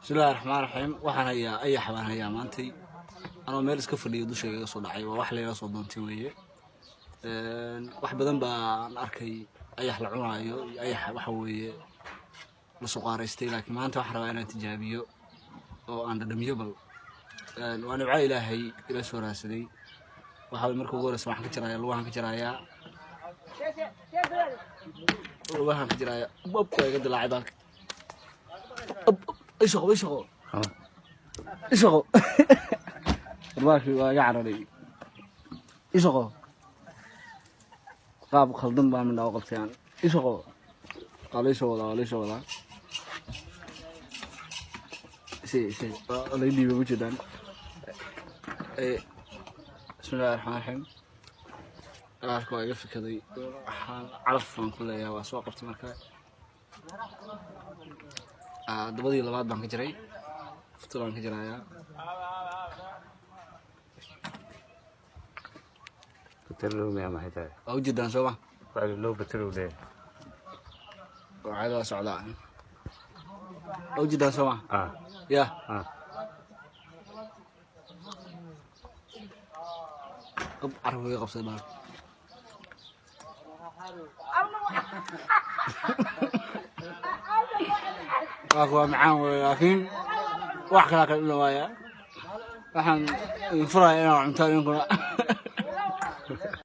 بسم الله الرحمن الرحيم waxaan hayaa ayax baan hayaa maantay anoo meel iska fadhiyo dushayga soo dhacay waa wax leeyahay soo doontay weeye wax badan baan arkay ayax la cunaayo ayax waxa weeye la soo qaaraystay laakiin maanta waxaan rabaa inaan tijaabiyo oo aan dhadhamiyo bal waan nabcay ilaahay ila soo raadsaday waxa markii ugu horreysay waxaan ka jirayaa lugahan ka jirayaa babka iga dilaacay baalka ايش هو الراكي وقعرني ايش هو قاب خلدن بقى من اوقف يعني ايش هو قال ايش هو شيء الله يدي بوجدان بسم الله الرحمن الرحيم راكي واقف كذا عرف من كل يا واسوا قبت مركا dabadii labaad baan ka jiray futulaan ka jirayaa بترلو ما محتاج أو جدا سوا لو بترلو ده وعلى سعداء أو جدا سوا يا أب عربي قبصة بار أقوى معاه لكن واحد كذا كله وياه. نحن نفرح إنه عم تاني